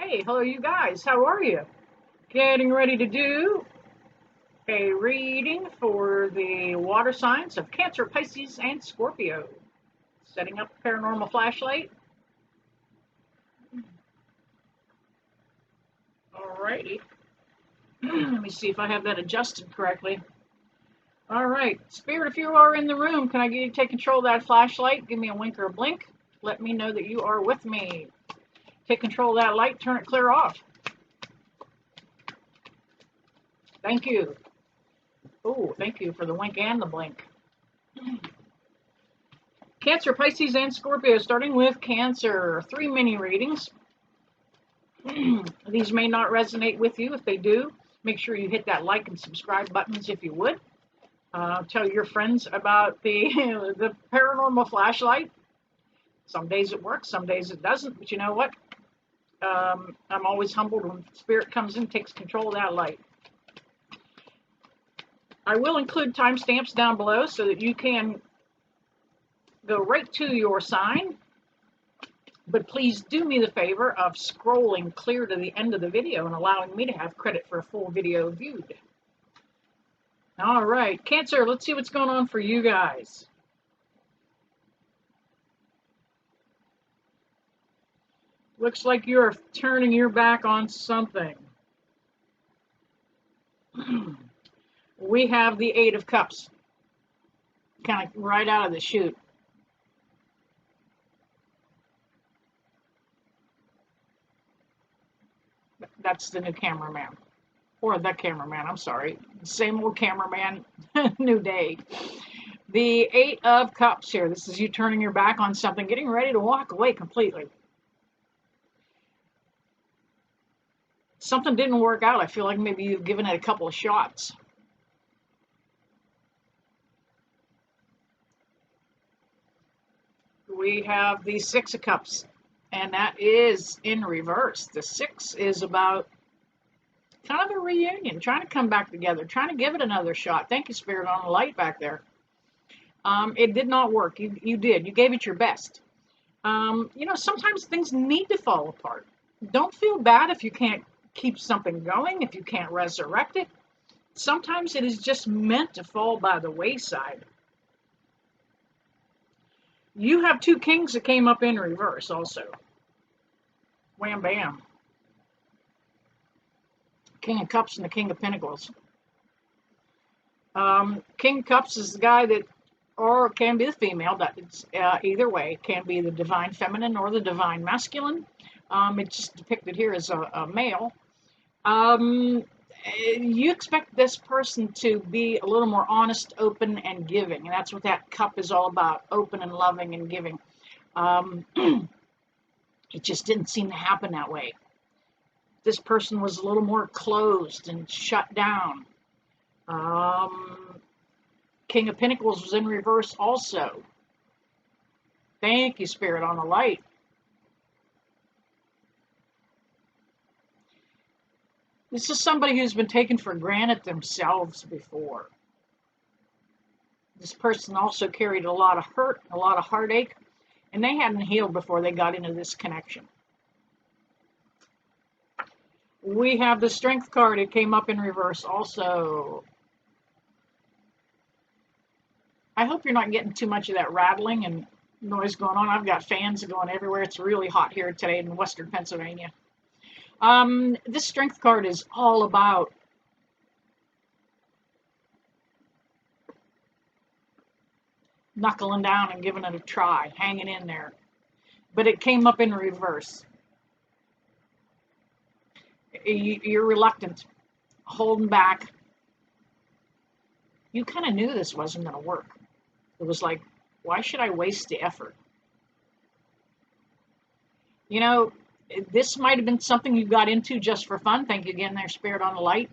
Hey, hello you guys, how are you? Getting ready to do a reading for the water signs of Cancer, Pisces, and Scorpio. Setting up a paranormal flashlight. Alrighty. Let me see if I have that adjusted correctly. Alright, Spirit, if you are in the room, can I get you to take control of that flashlight? Give me a wink or a blink. Let me know that you are with me. Take control of that light, turn it clear off. Thank you. Oh, thank you for the wink and the blink. Cancer, Pisces, and Scorpio, starting with Cancer. 3 mini readings. These may not resonate with you. If they do, make sure you hit that like and subscribe buttons if you would. Tell your friends about the paranormal flashlight. Some days it works, some days it doesn't, but you know what? I'm always humbled when Spirit comes in and takes control of that light. I will include timestamps down below so that you can go right to your sign, but please do me the favor of scrolling clear to the end of the video and allowing me to have credit for a full video viewed. All right, Cancer, let's see what's going on for you guys. Looks like you're turning your back on something. We have the Eight of Cups, kind of right out of the chute. That's the new cameraman, or the cameraman, I'm sorry. Same old cameraman, new day. The Eight of Cups here. This is you turning your back on something, getting ready to walk away completely. Something didn't work out. I feel like maybe you've given it a couple of shots. We have the Six of Cups, and that is in reverse. The Six is about kind of a reunion, trying to come back together, trying to give it another shot. Thank you, Spirit, on the light back there. It did not work. You did. You gave it your best. You know, sometimes things need to fall apart. Don't feel bad if you can't keep something going, if you can't resurrect it. Sometimes it is just meant to fall by the wayside. You have two kings that came up in reverse also. Wham bam. King of Cups and the King of Pentacles. King of Cups is the guy that, or can be the female, that's either way, can be the divine feminine or the divine masculine. It's just depicted here as a male. You expect this person to be a little more honest, open, and giving, and that's what that cup is all about, open and loving and giving. It just didn't seem to happen that way. This person was a little more closed and shut down. King of Pentacles was in reverse also. Thank you, Spirit, on the light. This is somebody who's been taken for granted themselves before. This person also carried a lot of hurt, a lot of heartache, and they hadn't healed before they got into this connection. We have the Strength card. It came up in reverse also. I hope you're not getting too much of that rattling and noise going on. I've got fans going everywhere. It's really hot here today in western Pennsylvania. This Strength card is all about knuckling down and giving it a try, hanging in there. But it came up in reverse. You're reluctant, holding back. You kind of knew this wasn't going to work. It was like, why should I waste the effort? You know, this might have been something you got into just for fun. Thank you again there, Spirit, on the light.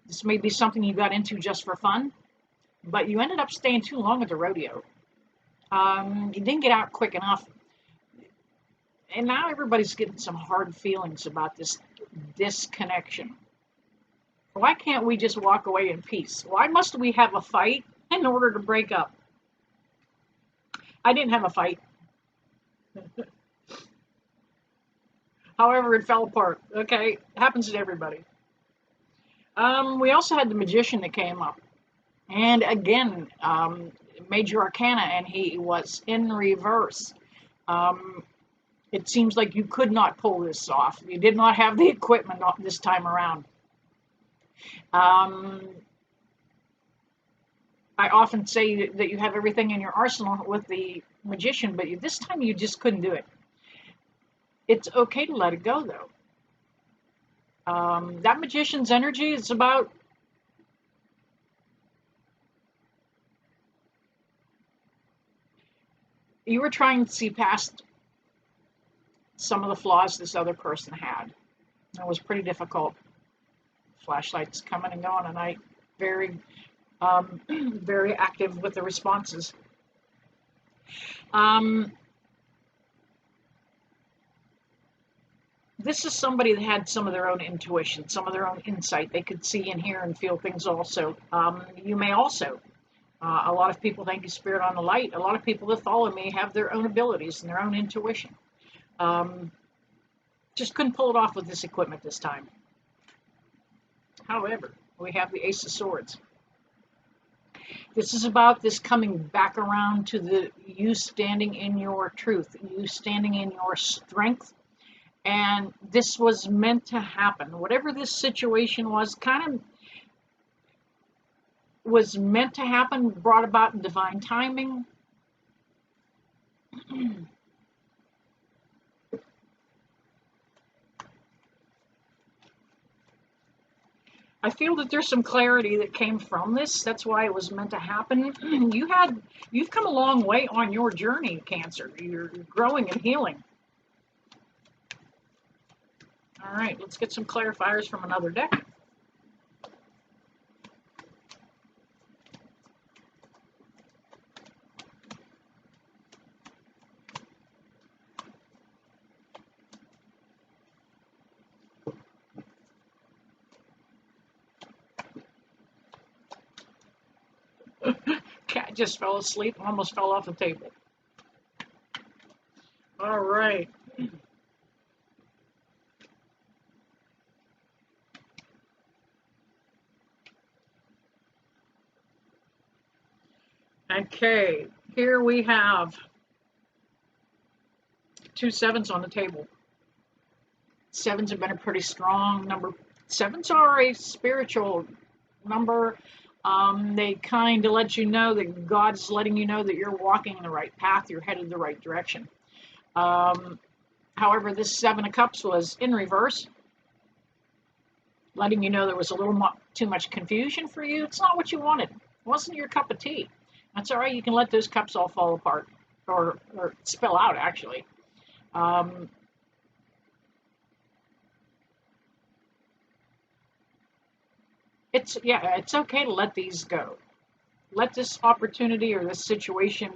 This may be something you got into just for fun, but you ended up staying too long at the rodeo. You didn't get out quick enough. And now everybody's getting some hard feelings about this disconnection. Why can't we just walk away in peace? Why must we have a fight in order to break up? I didn't have a fight. However, it fell apart. Okay, it happens to everybody. We also had the magician that came up, and again, major arcana, and he was in reverse. Um, it seems like you could not pull this off. You did not have the equipment this time around. Um, I often say that you have everything in your arsenal with the magician, but this time you just couldn't do it. It's okay to let it go, though. That magician's energy is about you were trying to see past some of the flaws this other person had. It was pretty difficult. Flashlights coming and going tonight. Very, very active with the responses. Um, this is somebody that had some of their own intuition, some of their own insight. They could see and hear and feel things also. You may also. A lot of people, thank you, Spirit, on the light. A lot of people that follow me have their own abilities and their own intuition. Just couldn't pull it off with this equipment this time. However, we have the Ace of Swords. This is about this coming back around to the you standing in your truth, you standing in your strength. And this was meant to happen. Whatever this situation was, kind of was meant to happen, brought about in divine timing. I feel that there's some clarity that came from this. That's why it was meant to happen. You've come a long way on your journey, Cancer. You're growing and healing. All right, let's get some clarifiers from another deck. Cat just fell asleep, almost fell off the table. All right. Okay, here we have 2 sevens on the table. Sevens have been a pretty strong number. Sevens are a spiritual number. They kind of let you know that God's letting you know that you're walking in the right path, you're headed the right direction. However, this 7 of Cups was in reverse, letting you know there was a little too much confusion for you. It's not what you wanted. It wasn't your cup of tea. That's all right. You can let those cups all fall apart or spill out, actually. It's okay to let these go. Let this opportunity or this situation,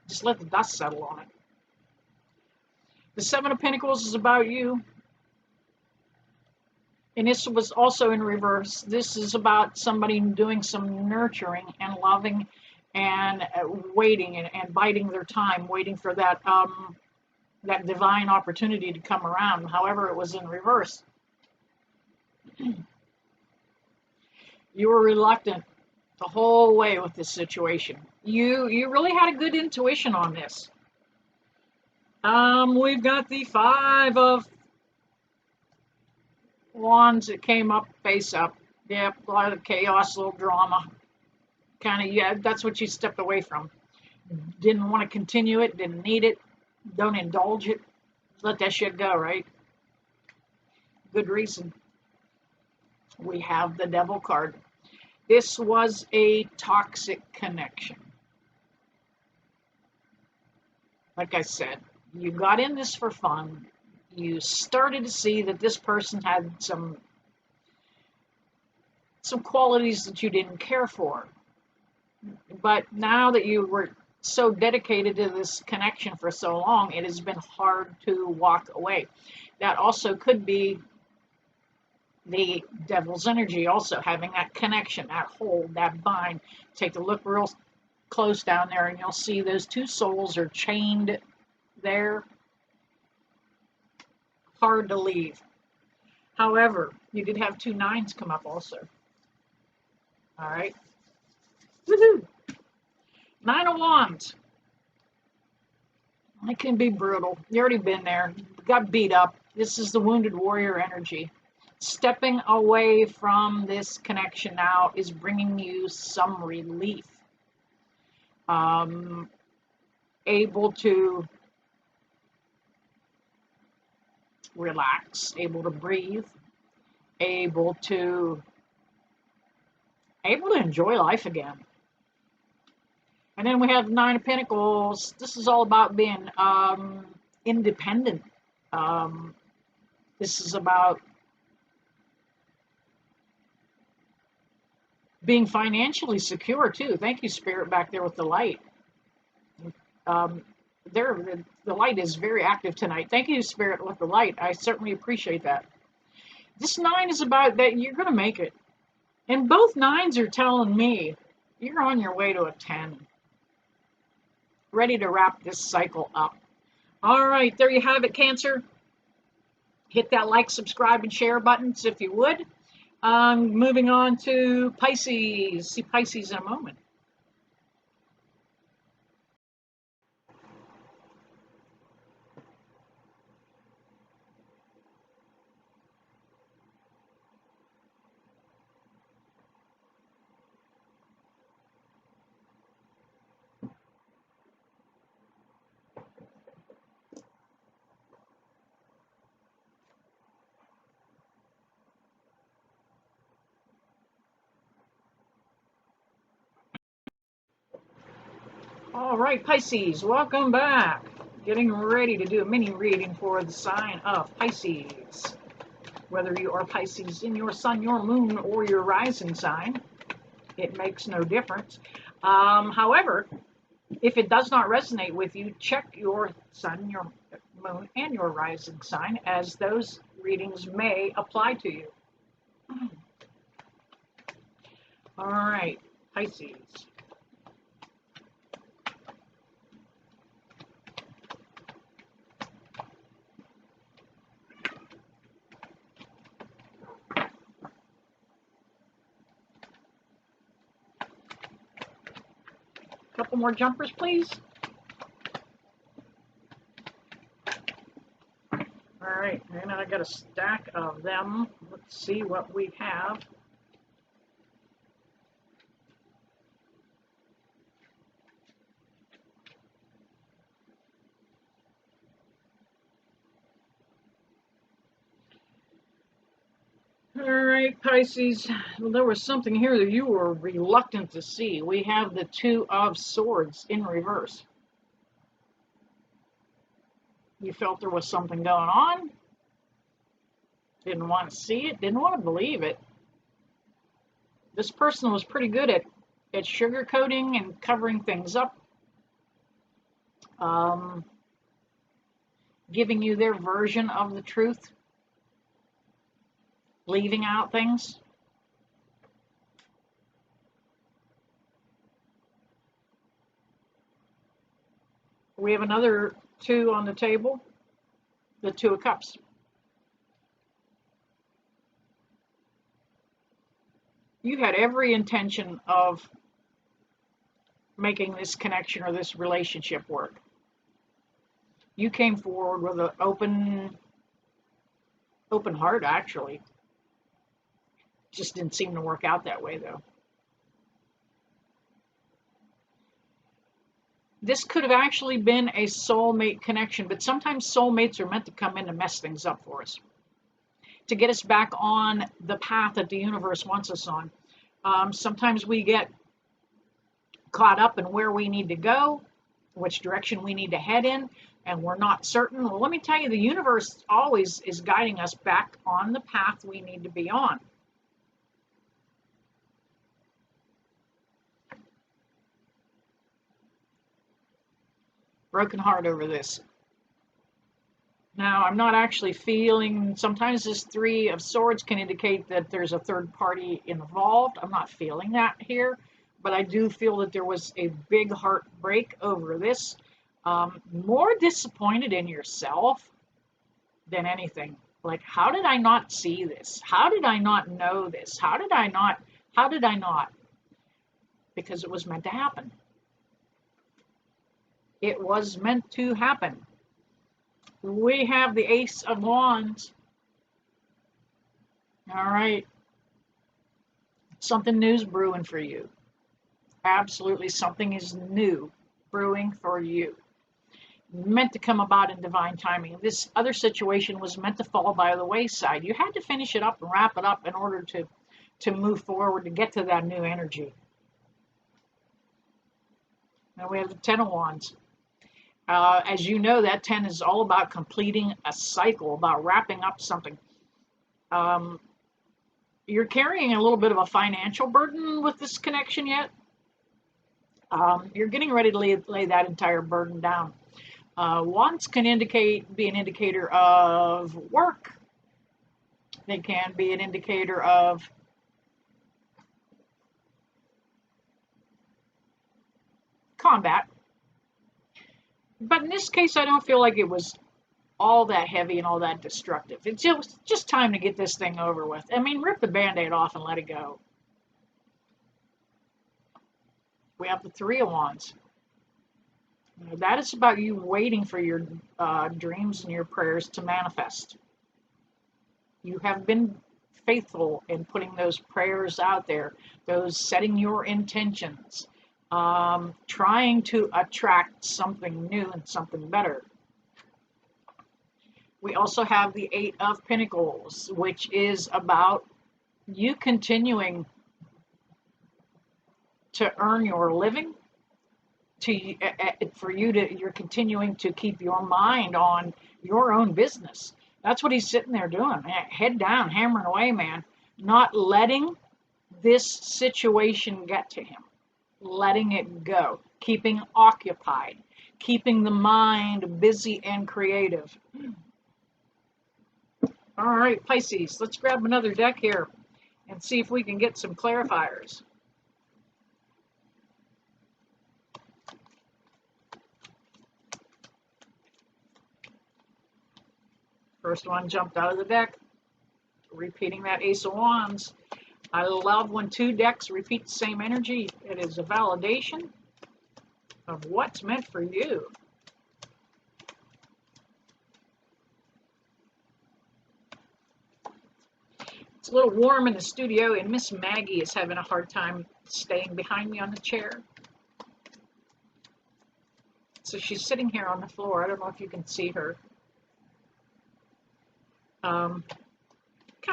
just let the dust settle on it. The 7 of Pentacles is about you. And this was also in reverse. This is about somebody doing some nurturing and loving and waiting and biding their time, waiting for that that divine opportunity to come around. However, it was in reverse. You were reluctant the whole way with this situation. You really had a good intuition on this. We've got the 5 of Wands that came up face up. Yep, a lot of chaos, a little drama. Kind of, yeah, that's what you stepped away from. Didn't want to continue it, didn't need it, don't indulge it. Let that shit go, right? Good reason. We have the Devil card. This was a toxic connection. Like I said, you got in this for fun. You started to see that this person had some qualities that you didn't care for. But now that you were so dedicated to this connection for so long, it has been hard to walk away. That also could be the devil's energy, also having that connection, that hold, that bind. Take a look real close down there and you'll see those 2 souls are chained there. hard to leave. However, you did have 2 9s come up also. All right. Woohoo! 9 of Wands. It can be brutal. You already been there. Got beat up. This is the wounded warrior energy. Stepping away from this connection now is bringing you some relief. Able to relax, able to breathe, able to enjoy life again. And then we have 9 of Pentacles. This is all about being independent. This is about being financially secure too. Thank you, Spirit, back there with the light. The light is very active tonight. Thank you, Spirit, with the light. I certainly appreciate that. This 9 is about that you're going to make it. And both 9s are telling me you're on your way to a 10. Ready to wrap this cycle up. All right, there you have it, Cancer. Hit that like, subscribe, and share buttons if you would. Moving on to Pisces. See Pisces in a moment. All right, Pisces, welcome back. Getting ready to do a mini reading for the sign of Pisces. Whether you are Pisces in your sun, your moon, or your rising sign, it makes no difference. However, if it does not resonate with you, check your sun, your moon, and your rising sign, as those readings may apply to you. All right, Pisces. Couple more jumpers, please. All right, and I got a stack of them. Let's see what we have. All right, Pisces, well, there was something here that you were reluctant to see. We have the 2 of Swords in reverse. You felt there was something going on. Didn't want to see it, didn't want to believe it. This person was pretty good at sugarcoating and covering things up. Giving you their version of the truth. Leaving out things. We have another 2 on the table, the 2 of Cups. You had every intention of making this connection or this relationship work. You came forward with an open heart, actually. Just didn't seem to work out that way, though. This could have actually been a soulmate connection, but sometimes soulmates are meant to come in to mess things up for us, to get us back on the path that the universe wants us on. Sometimes we get caught up in where we need to go, which direction we need to head in, and we're not certain. Well, let me tell you, the universe always is guiding us back on the path we need to be on. Broken heart over this. Now, I'm not actually feeling, sometimes this 3 of Swords can indicate that there's a third party involved. I'm not feeling that here, but I do feel that there was a big heartbreak over this. More disappointed in yourself. than anything. Like, how did I not see this? How did I not know this? How did I not? How did I not? Because it was meant to happen. It was meant to happen. We have the Ace of Wands. All right. Something new is brewing for you. Absolutely, something is new brewing for you. Meant to come about in divine timing. This other situation was meant to fall by the wayside. You had to finish it up and wrap it up in order to move forward, to get to that new energy. Now we have the Ten of Wands. As you know, that 10 is all about completing a cycle, about wrapping up something. You're carrying a little bit of a financial burden with this connection yet. You're getting ready to lay that entire burden down. Wands can be an indicator of work. They can be an indicator of combat. But in this case, I don't feel like it was all that heavy and all that destructive. It's just time to get this thing over with. I mean, rip the Band-Aid off and let it go. We have the Three of Wands. That is about you waiting for your dreams and your prayers to manifest. You have been faithful in putting those prayers out there, those setting your intentions, trying to attract something new and something better. We also have the Eight of Pentacles, which is about you continuing to earn your living, you're continuing to keep your mind on your own business. That's what he's sitting there doing, head down, hammering away, man. Not letting this situation get to him, letting it go, keeping occupied, keeping the mind busy and creative. All right, Pisces, let's grab another deck here and see if we can get some clarifiers. First one jumped out of the deck, repeating that Ace of Wands. I love when two decks repeat the same energy. It is a validation of what's meant for you. It's a little warm in the studio, and Miss Maggie is having a hard time staying behind me on the chair. So she's sitting here on the floor. I don't know if you can see her. Kind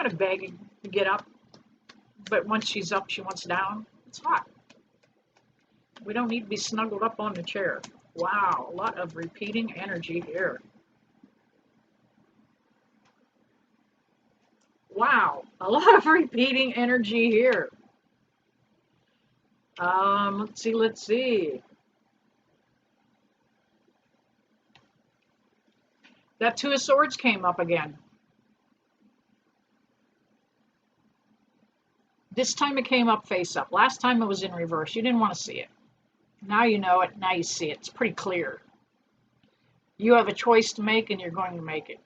of begging to get up, but once she's up, she wants down. It's hot. We don't need to be snuggled up on the chair. Wow, a lot of repeating energy here. Wow, a lot of repeating energy here. Let's see. That Two of Swords came up again. This time it came up face up. Last time it was in reverse. You didn't want to see it. Now you know it. Now you see it. It's pretty clear. You have a choice to make, and you're going to make it.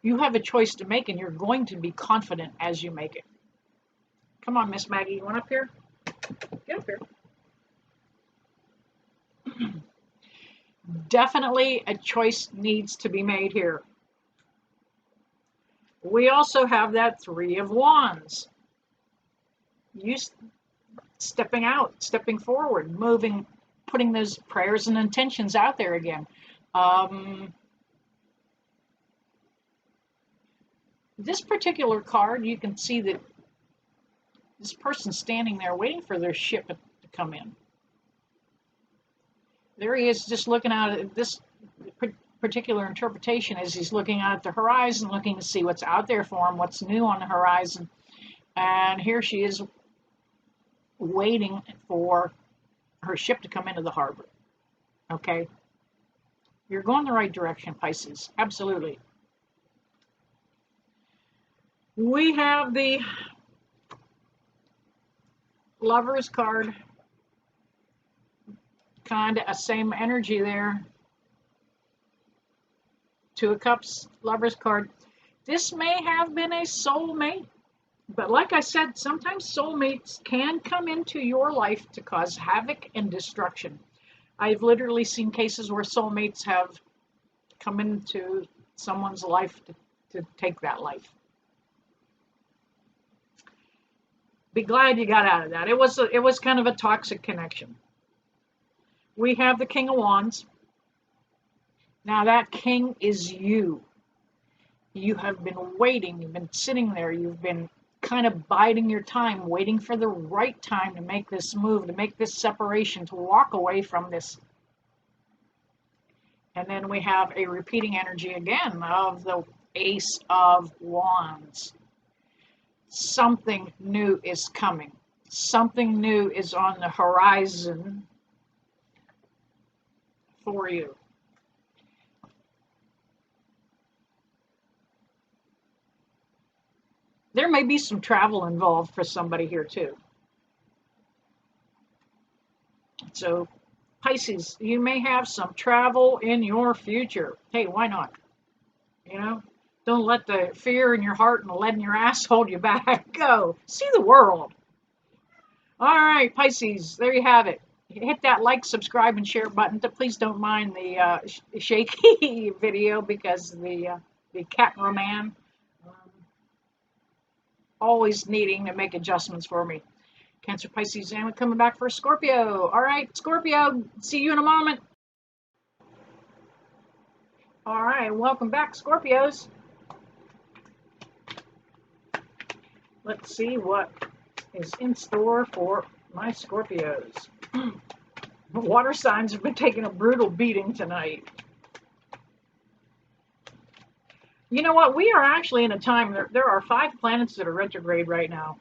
You have a choice to make, and you're going to be confident as you make it. Come on, Miss Maggie. You want up here? Get up here. Definitely a choice needs to be made here. We also have that Three of Wands. You stepping out, stepping forward, moving, putting those prayers and intentions out there again. This particular card, you can see that this person's standing there waiting for their ship to come in. There he is, just looking out at this particular interpretation as he's looking out at the horizon, looking to see what's out there for him, what's new on the horizon. And here she is waiting for her ship to come into the harbor. Okay? You're going the right direction, Pisces. Absolutely. We have the Lovers card. Kind of a same energy there. Two of Cups, Lover's card. This may have been a soulmate. But like I said, sometimes soulmates can come into your life to cause havoc and destruction. I've literally seen cases where soulmates have come into someone's life to take that life. Be glad you got out of that. It was kind of a toxic connection. We have the King of Wands. Now that king is you. You have been waiting, you've been sitting there, you've been kind of biding your time, waiting for the right time to make this move, to make this separation, to walk away from this. And then we have a repeating energy again of the Ace of Wands. Something new is coming. Something new is on the horizon for you. There may be some travel involved for somebody here too. So, Pisces, you may have some travel in your future. Hey, why not? You know, don't let the fear in your heart and the lead in your ass hold you back. Go, see the world. All right, Pisces, there you have it. Hit that like, subscribe, and share button. Please don't mind the shaky video because the cameraman always needing to make adjustments for me. Cancer, Pisces, and we're coming back for Scorpio. All right, Scorpio, see you in a moment. All right, welcome back, Scorpios. Let's see what is in store for my Scorpios. Water signs have been taking a brutal beating tonight. You know what? We are actually in a time, there are 5 planets that are retrograde right now.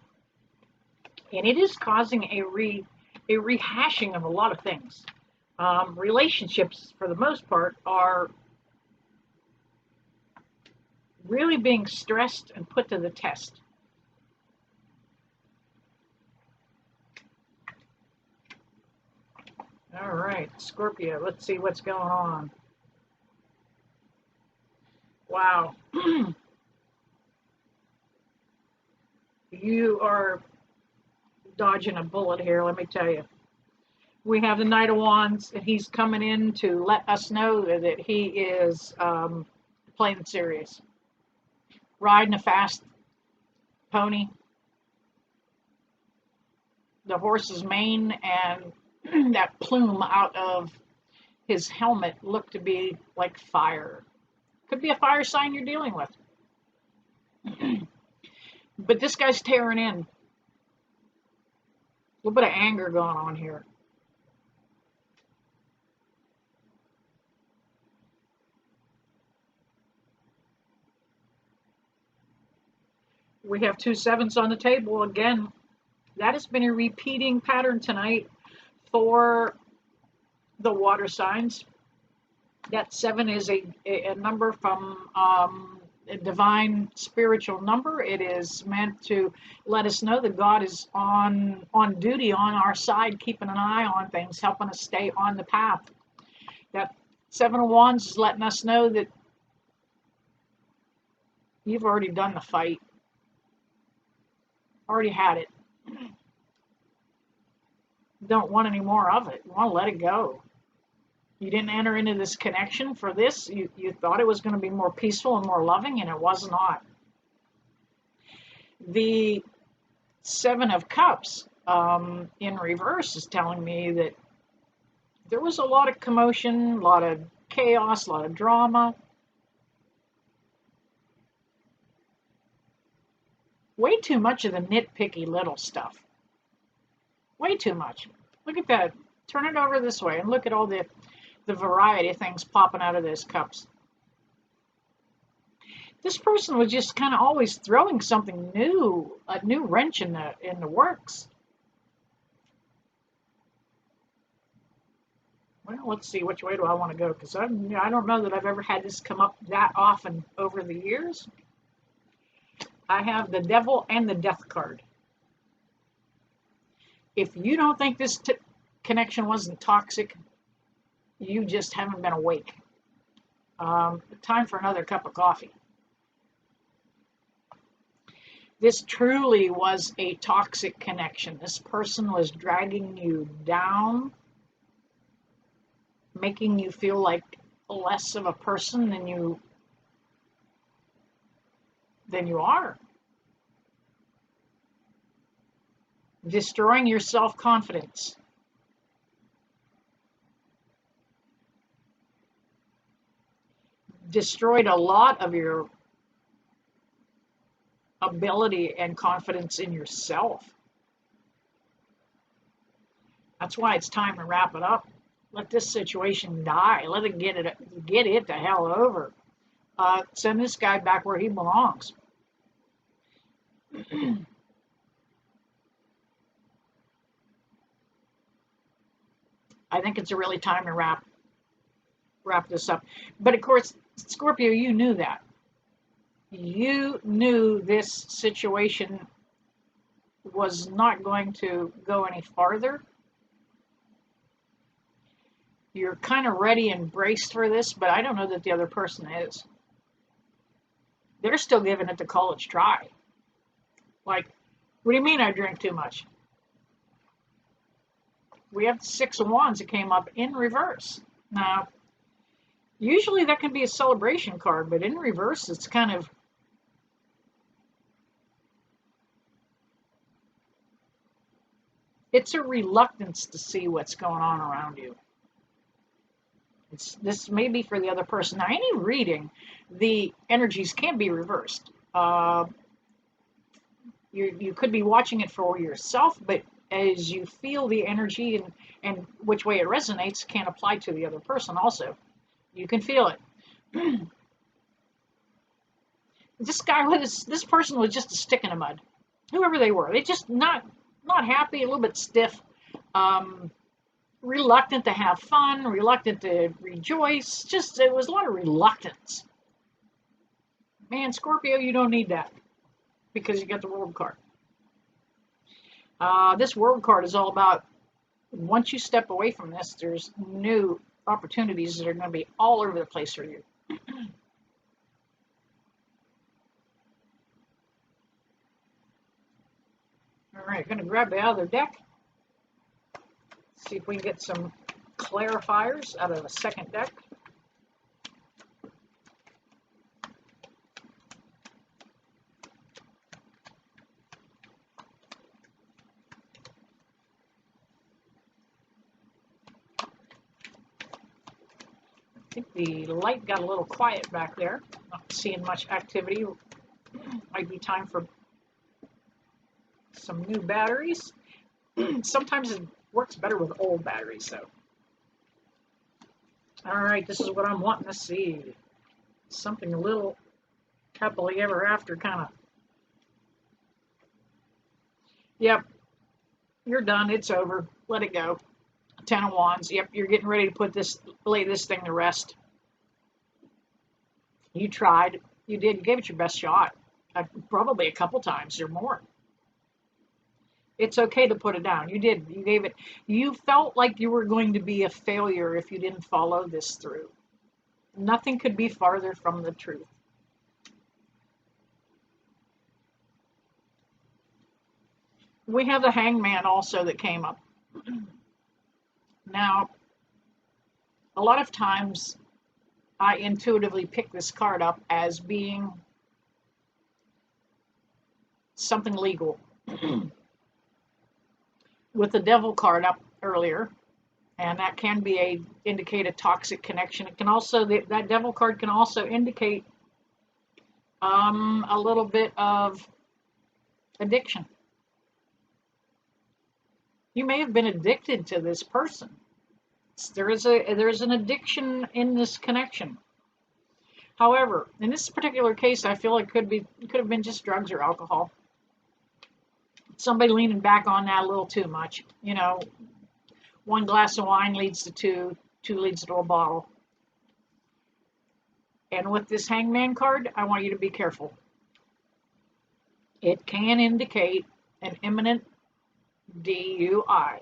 And it is causing a rehashing of a lot of things. Relationships, for the most part, are really being stressed and put to the test. All right, Scorpio, let's see what's going on. Wow. You are dodging a bullet here, let me tell you. We have the Knight of Wands, and he's coming in to let us know that he is playing serious. Riding a fast pony. The horse's mane and that plume out of his helmet looked to be like fire. Could be a fire sign you're dealing with. But this guy's tearing in. A little bit of anger going on here. We have 2 sevens on the table again. That has been a repeating pattern tonight for the water signs. That 7 is a number from a divine spiritual number. It is meant to let us know that God is on duty, on our side, keeping an eye on things, helping us stay on the path. That 7 of Wands is letting us know that you've already done the fight. Already had it. Don't want any more of it. You want to let it go. You didn't enter into this connection for this. You thought it was going to be more peaceful and more loving, and it was not. The 7 of Cups in reverse is telling me that there was a lot of commotion, a lot of chaos, a lot of drama. Way too much of the nitpicky little stuff. Way too much. Look at that. Turn it over this way and look at all the variety of things popping out of those cups. This person was just kind of always throwing something new, a new wrench in the works. Well, let's see, which way do I want to go? Because I don't know that I've ever had this come up that often over the years. I have the Devil and the Death card. If you don't think this connection wasn't toxic, you just haven't been awake. Time for another cup of coffee. This truly was a toxic connection. This person was dragging you down, making you feel like less of a person than you are. Destroying your self-confidence. Destroyed a lot of your ability and confidence in yourself. That's why it's time to wrap it up. Let this situation die. Let it get it the hell over. Send this guy back where he belongs. I think it's a really time to wrap this up. But of course, Scorpio, you knew that. You knew this situation was not going to go any farther. You're kind of ready and braced for this, but I don't know that the other person is. They're still giving it the college try. Like, what do you mean I drink too much? We have the Six of Wands that came up in reverse. Now, usually that can be a celebration card, but in reverse, it's kind of, it's a reluctance to see what's going on around you. This may be for the other person. Now, any reading, the energies can be reversed. You could be watching it for yourself, but as you feel the energy and which way it resonates can apply to the other person also. You can feel it. This person was just a stick in the mud. Whoever they were, they just not happy, a little bit stiff, reluctant to have fun, reluctant to rejoice. Just it was a lot of reluctance. Man, Scorpio, you don't need that because you got the World card. This World card is all about once you step away from this, there's new opportunities that are going to be all over the place for you. All right, going to grab the other deck. See if we can get some clarifiers out of the second deck. I think the light got a little quiet back there. Not seeing much activity. Might be time for some new batteries. Sometimes it works better with old batteries, though. All right, this is what I'm wanting to see. Something a little happily ever after kind of. Yep, you're done. It's over. Let it go. Ten of Wands. Yep, you're getting ready to lay this thing to rest. You tried. You did. You gave it your best shot. Probably a couple times or more. It's okay to put it down. You did. You gave it. You felt like you were going to be a failure if you didn't follow this through. Nothing could be farther from the truth. We have the Hangman also that came up. Now, a lot of times I intuitively pick this card up as being something legal. With the Devil card up earlier, and that can be indicate a toxic connection. It can also, that Devil card can also indicate a little bit of addiction. You may have been addicted to this person. There is an addiction in this connection. However, in this particular case, I feel it could have been just drugs or alcohol. Somebody leaning back on that a little too much. You know, one glass of wine leads to two leads to a bottle. And with this Hangman card, I want you to be careful. It can indicate an imminent DUI.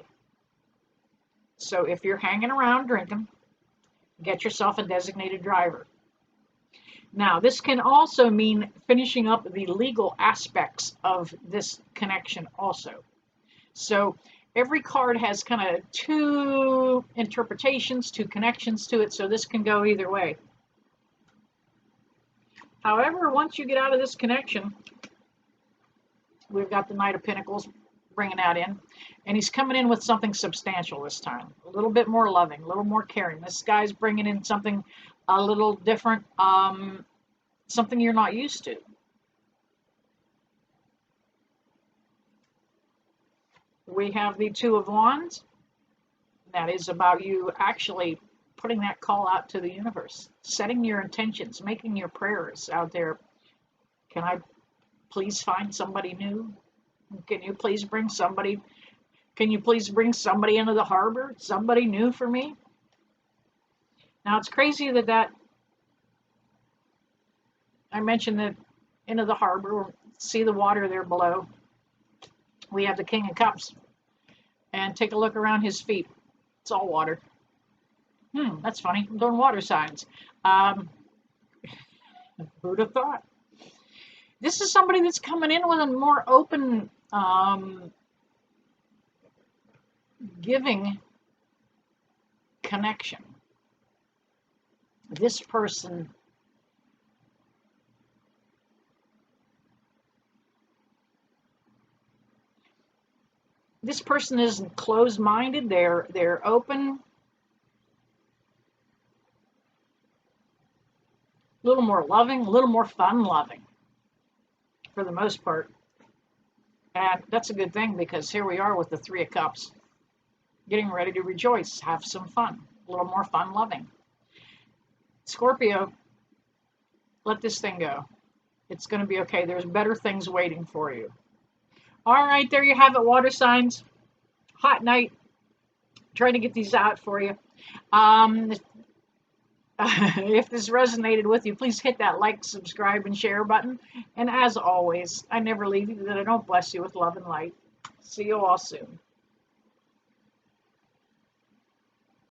So if you're hanging around drinking, get yourself a designated driver. Now, this can also mean finishing up the legal aspects of this connection also. So every card has kind of two interpretations, two connections to it, so this can go either way. However, once you get out of this connection, we've got the Knight of Pentacles bringing that in, and he's coming in with something substantial this time, a little bit more loving, a little more caring. This guy's bringing in something a little different, something you're not used to. We have the Two of Wands. That is about you actually putting that call out to the universe, setting your intentions, making your prayers out there. Can I please find somebody new? Can you please bring somebody into the harbor? Somebody new for me? Now it's crazy that I mentioned that into the harbor, see the water there below. We have the King of Cups. And take a look around his feet. It's all water. That's funny. I'm doing water signs. Who'd have thought? This is somebody that's coming in with a more open, giving connection. This person isn't closed-minded. They're open. A little more loving, a little more fun-loving for the most part. And that's a good thing, because here we are with the Three of Cups, getting ready to rejoice, have some fun, a little more fun-loving. Scorpio, let this thing go. It's going to be okay. There's better things waiting for you. All right, there you have it, water signs. Hot night. Trying to get these out for you. If this resonated with you, please hit that like, subscribe, and share button. And as always, I never leave you that I don't bless you with love and light. See you all soon.